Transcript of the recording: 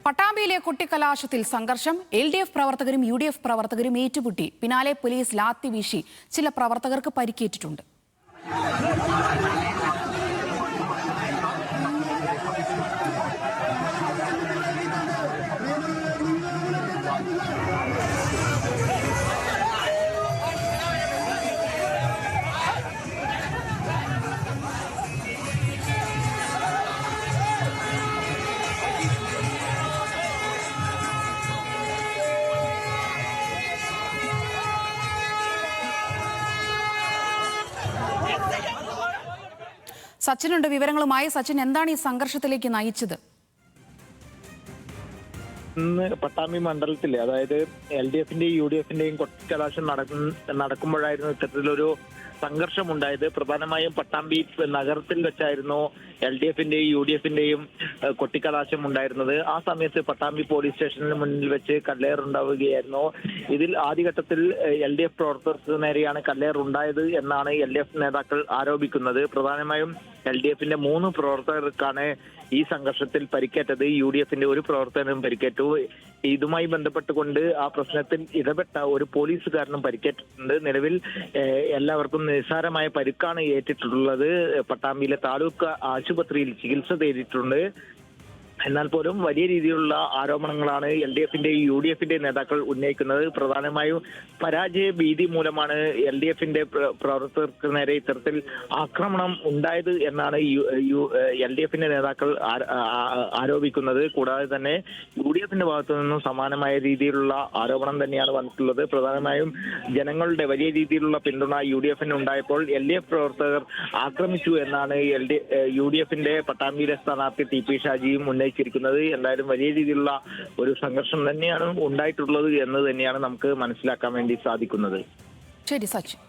പട്ടാമ്പിയിലെ കുട്ടിക്കലാശത്തിൽ സംഘർഷം. LDF പ്രവർത്തകരും UDF പ്രവർത്തകരും ഏറ്റുമുട്ടി. പിന്നാലെ പോലീസ് ലാത്തി വീശി. ചില പ്രവർത്തകർക്ക് പരിക്കേറ്റിട്ടുണ്ട്. സച്ചിനുണ്ട് വിവരങ്ങളുമായി. സച്ചിൻ, എന്താണ് ഈ സംഘർഷത്തിലേക്ക് നയിച്ചത്? ഇന്ന് പട്ടാമ്പി മണ്ഡലത്തിലെ അതായത് LDFന്റെയും UDFന്റെയും കൊട്ടിക്കലാശം നടക്കുമ്പോഴായിരുന്നു ഇത്തരത്തിലൊരു സംഘർഷമുണ്ടായത്. പ്രധാനമായും പട്ടാമ്പി നഗരത്തിൽ വെച്ചായിരുന്നു LDFന്റെയും UDFന്റെയും കൊട്ടിക്കലാശം ഉണ്ടായിരുന്നത്. ആ സമയത്ത് പട്ടാമ്പി പോലീസ് സ്റ്റേഷന് മുന്നിൽ വെച്ച് കല്ലേറുണ്ടാവുകയായിരുന്നു. ഇതിൽ ആദ്യഘട്ടത്തിൽ LDF പ്രവർത്തകർക്ക് നേരെയാണ് കല്ലേർ ഉണ്ടായത് എന്നാണ് LDF നേതാക്കൾ ആരോപിക്കുന്നത്. പ്രധാനമായും LDFന്റെ 3 പ്രവർത്തകർക്കാണ് ഈ സംഘർഷത്തിൽ പരിക്കേറ്റത്. UDFന്റെ ഒരു പ്രവർത്തകനും പരിക്കേറ്റു. ഇതുമായി ബന്ധപ്പെട്ടുകൊണ്ട് ആ പ്രശ്നത്തിൽ ഇടപെട്ട ഒരു പോലീസുകാരനും പരിക്കേറ്റിട്ടുണ്ട്. നിലവിൽ എല്ലാവർക്കും നിസ്സാരമായ പരിക്കാണ് ഏറ്റിട്ടുള്ളത്. പട്ടാമ്പിയിലെ താലൂക്ക് ആശുപത്രിയിൽ ചികിത്സ തേടിയിട്ടുണ്ട്. എന്നാൽ പോലും വലിയ രീതിയിലുള്ള ആരോപണങ്ങളാണ് LDFന്റെയും UDFന്റെയും നേതാക്കൾ ഉന്നയിക്കുന്നത്. പ്രധാനമായും പരാജയ ഭീതി മൂലമാണ് LDFന്റെ പ്രവർത്തകർക്ക് നേരെ ഇത്തരത്തിൽ ആക്രമണം ഉണ്ടായത് എന്നാണ് LDFന്റെ നേതാക്കൾ ആരോപിക്കുന്നത്. കൂടാതെ തന്നെ UDFന്റെ ഭാഗത്തു നിന്നും സമാനമായ രീതിയിലുള്ള ആരോപണം തന്നെയാണ് വന്നിട്ടുള്ളത്. പ്രധാനമായും ജനങ്ങളുടെ വലിയ രീതിയിലുള്ള പിന്തുണ UDFന് ഉണ്ടായപ്പോൾ LDF പ്രവർത്തകർ ആക്രമിച്ചു എന്നാണ് UDFന്റെ പട്ടാമ്പിയിലെ സ്ഥാനാർത്ഥി TP ഷാജിയും ഉന്നയിച്ചിരിക്കുന്നത്. എന്തായാലും വലിയ രീതിയിലുള്ള ഒരു സംഘർഷം തന്നെയാണ് ഉണ്ടായിട്ടുള്ളത് എന്ന് തന്നെയാണ് നമുക്ക് മനസ്സിലാക്കാൻ വേണ്ടി സാധിക്കുന്നത്. ശരി സച്ചിൻ.